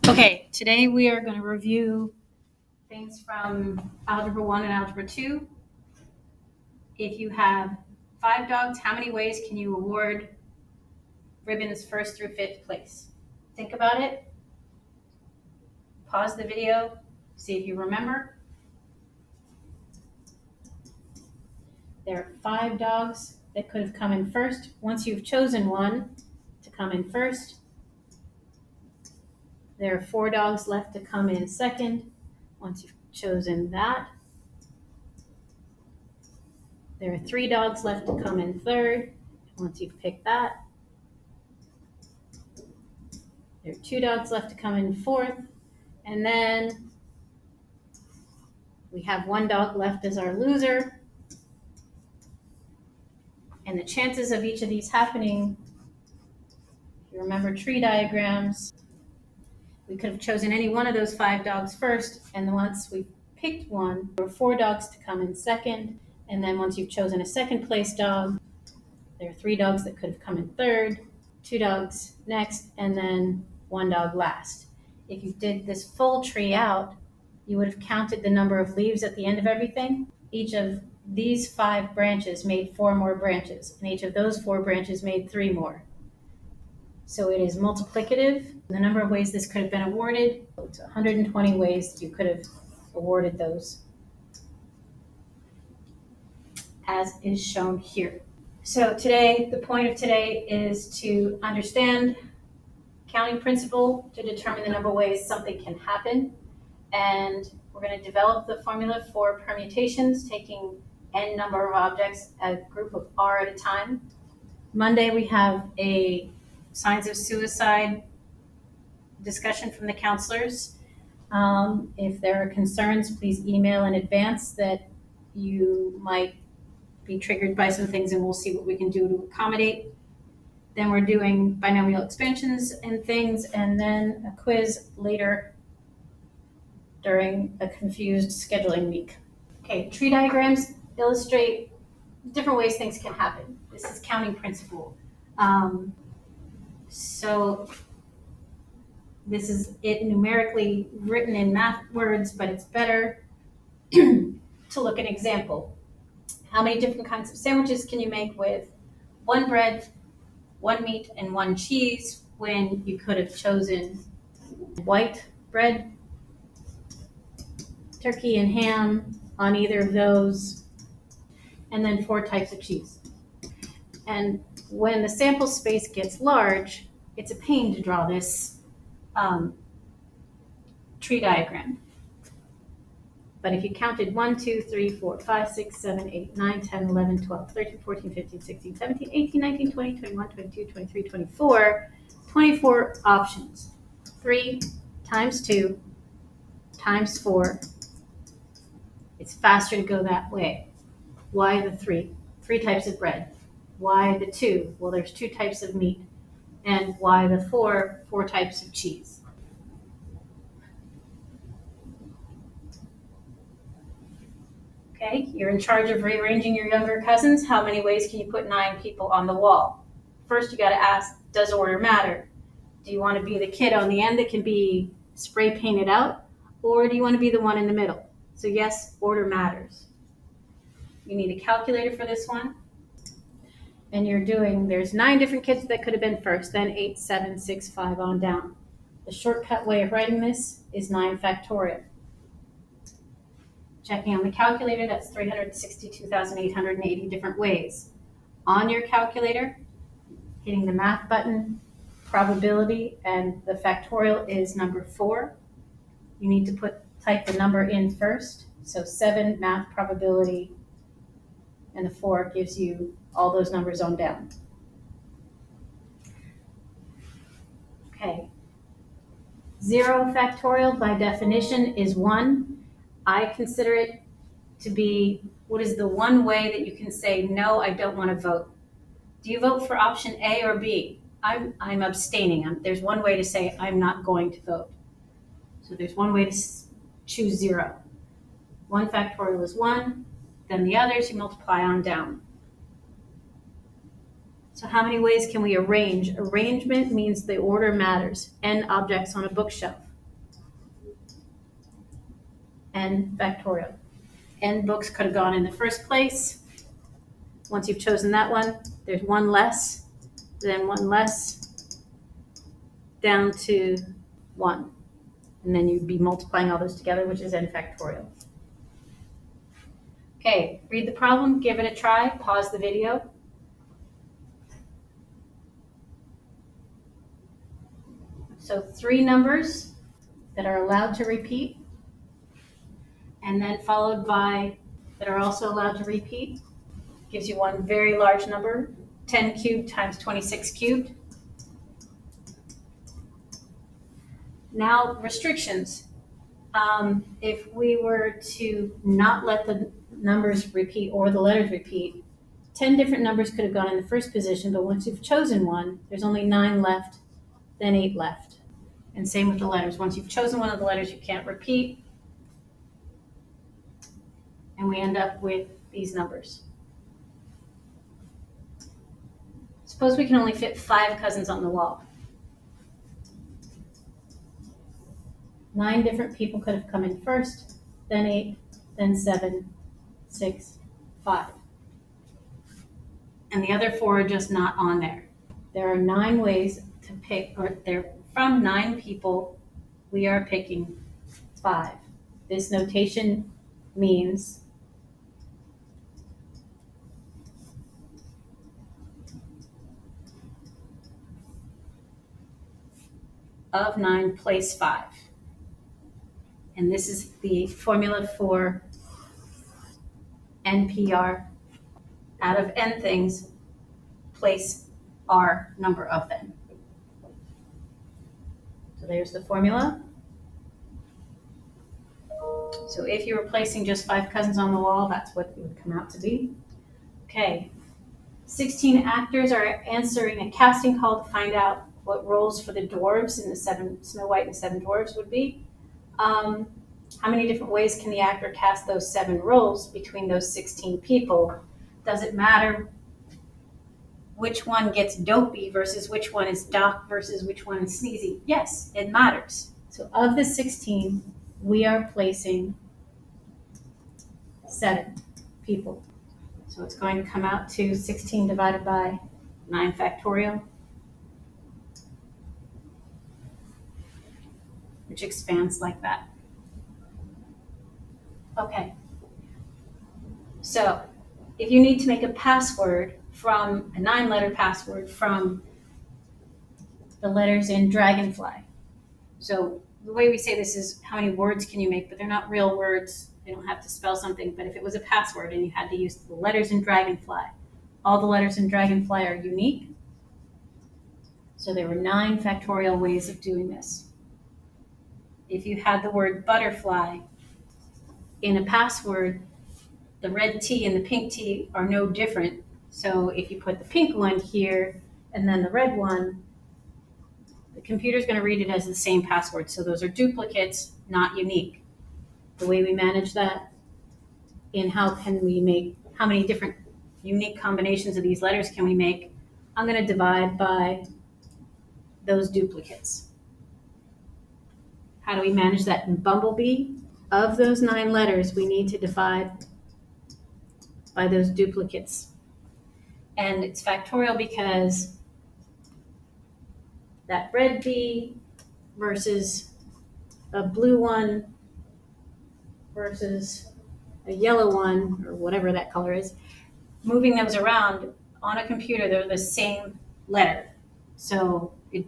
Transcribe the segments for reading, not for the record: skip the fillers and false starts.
Okay, today we are going to review things from Algebra 1 and Algebra 2. If you have 5 dogs, how many ways can you award ribbons first through 5th place? Think about it. Pause the video, see if you remember. There are 5 dogs that could have come in first. Once you've chosen one to come in first, there are 4 dogs left to come in second. Once you've chosen that, there are 3 dogs left to come in third. Once you've picked that, there are 2 dogs left to come in fourth. And then we have 1 dog left as our loser. And the chances of each of these happening, if you remember tree diagrams, we could have chosen any one of those 5 dogs first. And then once we picked one, there were 4 dogs to come in second. And then once you've chosen a second place dog, there are 3 dogs that could have come in third, 2 dogs next, and then 1 dog last. If you did this full tree out, you would have counted the number of leaves at the end of everything. Each of these 5 branches made 4 more branches, and each of those 4 branches made 3 more. So it is multiplicative. The number of ways this could have been awarded, it's 120 ways you could have awarded those, as is shown here. So today, the point of today is to understand counting principle to determine the number of ways something can happen. And we're going to develop the formula for permutations, taking n number of objects, a group of r at a time. Monday, we have a signs of suicide discussion from the counselors. If there are concerns, please email in advance that you might be triggered by some things, and we'll see what we can do to accommodate. Then we're doing binomial expansions and things, and then a quiz later during a confused scheduling week. Okay, tree diagrams illustrate different ways things can happen. This is counting principle. So this is it numerically written in math words, but it's better to look at an example. How many different kinds of sandwiches can you make with 1 bread, 1 meat, and 1 cheese when you could have chosen white bread, turkey and ham on either of those, and then 4 types of cheese? And when the sample space gets large, it's a pain to draw this tree diagram. But if you counted 1, 2, 3, 4, 5, 6, 7, 8, 9, 10, 11, 12, 13, 14, 15, 16, 17, 18, 19, 20, 21, 22, 23, 24, 24 options. 3 times 2 times 4. It's faster to go that way. Why the 3? 3 types of bread. Why the 2? Well, there's 2 types of meat. And why the 4? 4 types of cheese. Okay, you're in charge of rearranging your younger cousins. How many ways can you put 9 people on the wall? First, you got to ask, does order matter? Do you want to be the kid on the end that can be spray painted out? Or do you want to be the one in the middle? So yes, order matters. You need a calculator for this one. And there's 9 different kids that could have been first, then 8, 7, 6, 5 on down. The shortcut way of writing this is 9 factorial. Checking on the calculator, that's 362,880 different ways. On your calculator, hitting the math button, probability, and the factorial is number 4. You need to type the number in first. So 7 math probability, and the 4 gives you all those numbers on down. Okay. 0 factorial by definition is 1. I consider it to be what is the one way that you can say, no, I don't want to vote. Do you vote for option A or B? I'm abstaining. There's one way to say I'm not going to vote. So there's one way to choose 0. 1 factorial is 1. Then the others you multiply on down. So how many ways can we arrange? Arrangement means the order matters. N objects on a bookshelf. n factorial. N books could have gone in the first place. Once you've chosen that one, there's one less, then one less, down to 1. And then you'd be multiplying all those together, which is n factorial. Okay, read the problem, give it a try, pause the video. So 3 numbers that are allowed to repeat, and then followed by that are also allowed to repeat, gives you one very large number, 10 cubed times 26 cubed. Now, restrictions. If we were to not let the numbers repeat or the letters repeat, 10 different numbers could have gone in the first position, but once you've chosen one, there's only 9 left, then 8 left. And same with the letters. Once you've chosen one of the letters, you can't repeat. And we end up with these numbers. Suppose we can only fit 5 cousins on the wall. 9 different people could have come in first, then 8, then 7, 6, 5. And the other 4 are just not on there. There are 9 ways to pick, or they're from 9 people, we are picking 5. This notation means of 9, place 5. And this is the formula for NPR. Out of n things, place r number of them. So there's the formula. So if you were placing just 5 cousins on the wall, that's what it would come out to be. Okay. 16 actors are answering a casting call to find out what roles for the dwarves in the 7 Snow White and 7 Dwarfs would be. How many different ways can the actor cast those 7 roles between those 16 people? Does it matter which one gets dopey versus which one is Doc versus which one is Sneezy? Yes, it matters. So of the 16, we are placing 7 people. So it's going to come out to 16 divided by 9 factorial, which expands like that. Okay. So if you need to make a password from a 9-letter password from the letters in Dragonfly. So the way we say this is how many words can you make, but they're not real words. They don't have to spell something, but if it was a password and you had to use the letters in Dragonfly, all the letters in Dragonfly are unique. So there were 9 factorial ways of doing this. If you had the word butterfly in a password, the red T and the pink T are no different. So if you put the pink one here and then the red one, the computer's going to read it as the same password. So those are duplicates, not unique. The way we manage that in how many different unique combinations of these letters can we make, I'm going to divide by those duplicates. How do we manage that in Bumblebee? Of those 9 letters, we need to divide by those duplicates. And it's factorial because that red B versus a blue one versus a yellow one, or whatever that color is, moving those around on a computer, they're the same letter. So it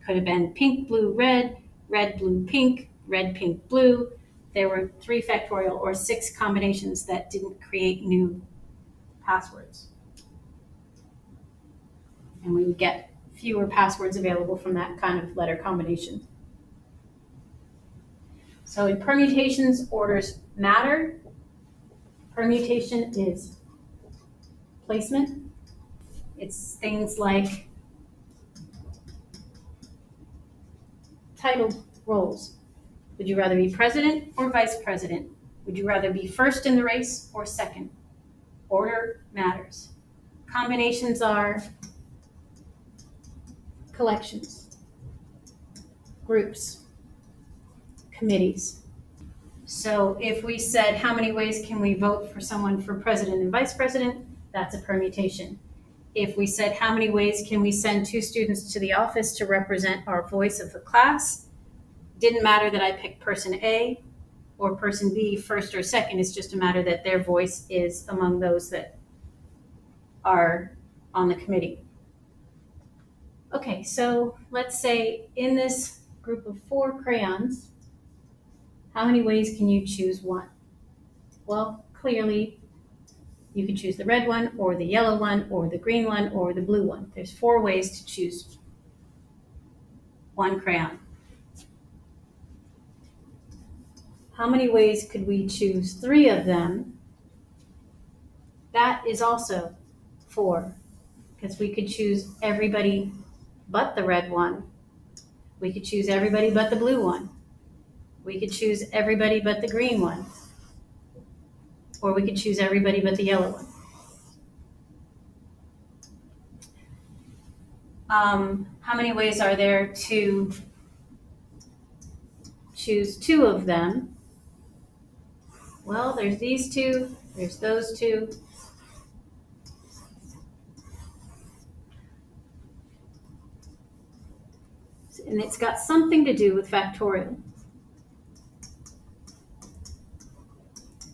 could have been pink, blue, red, blue, pink, red, pink, blue. There were 3 factorial or 6 combinations that didn't create new passwords. And we would get fewer passwords available from that kind of letter combination. So in permutations, orders matter. Permutation is placement. It's things like title roles. Would you rather be president or vice president? Would you rather be first in the race or second? Order matters. Combinations are collections, groups, committees. So if we said, how many ways can we vote for someone for president and vice president? That's a permutation. If we said, how many ways can we send 2 students to the office to represent our voice of the class? Didn't matter that I picked person A or person B first or second. It's just a matter that their voice is among those that are on the committee. Okay, so let's say in this group of 4 crayons, how many ways can you choose one? Well, clearly you can choose the red one or the yellow one or the green one or the blue one. There's 4 ways to choose one crayon. How many ways could we choose 3 of them? That is also 4, because we could choose everybody but the red one. We could choose everybody but the blue one. We could choose everybody but the green one. Or we could choose everybody but the yellow one. How many ways are there to choose 2 of them? Well, there's these 2, there's those 2. And it's got something to do with factorial.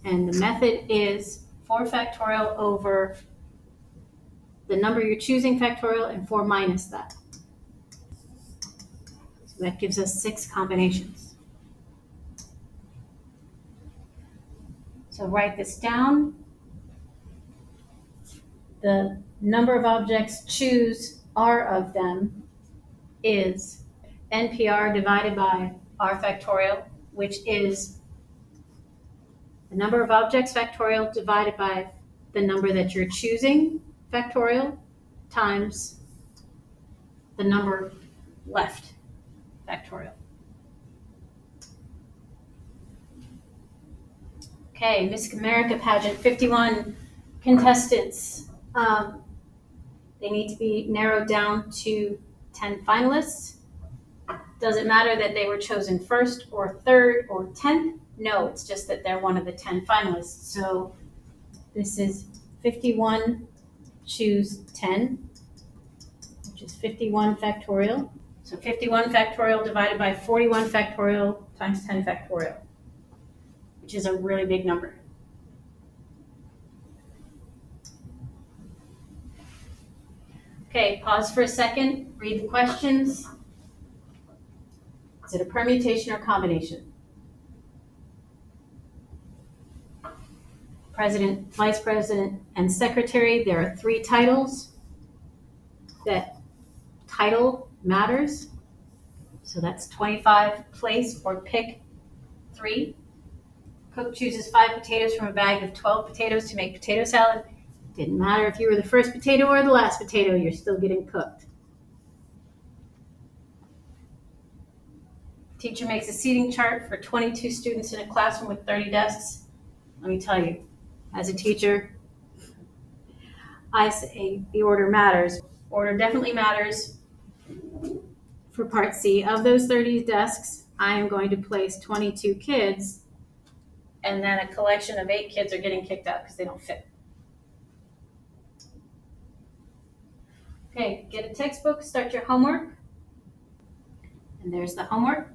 And the method is 4 factorial over the number you're choosing factorial and 4 minus that. So that gives us 6 combinations. So write this down. The number of objects, choose R of them, is NPR divided by R factorial, which is the number of objects factorial divided by the number that you're choosing factorial times the number left factorial. Okay, Miss America pageant, 51 contestants. They need to be narrowed down to 10 finalists. Does it matter that they were chosen first or third or 10th? No, it's just that they're one of the 10 finalists. So this is 51, choose 10, which is 51 factorial. So 51 factorial divided by 41 factorial times 10 factorial, which is a really big number. Okay, pause for a second, read the questions. Is it a permutation or combination? President, vice president, and secretary, there are 3 titles. That title matters. So that's 25 place or pick 3. Cook chooses 5 potatoes from a bag of 12 potatoes to make potato salad. Didn't matter if you were the first potato or the last potato, you're still getting cooked. Teacher makes a seating chart for 22 students in a classroom with 30 desks. Let me tell you, as a teacher, I say the order matters. Order definitely matters. For part C, of those 30 desks, I am going to place 22 kids, and then a collection of 8 kids are getting kicked out because they don't fit. Okay, get a textbook, start your homework. And there's the homework.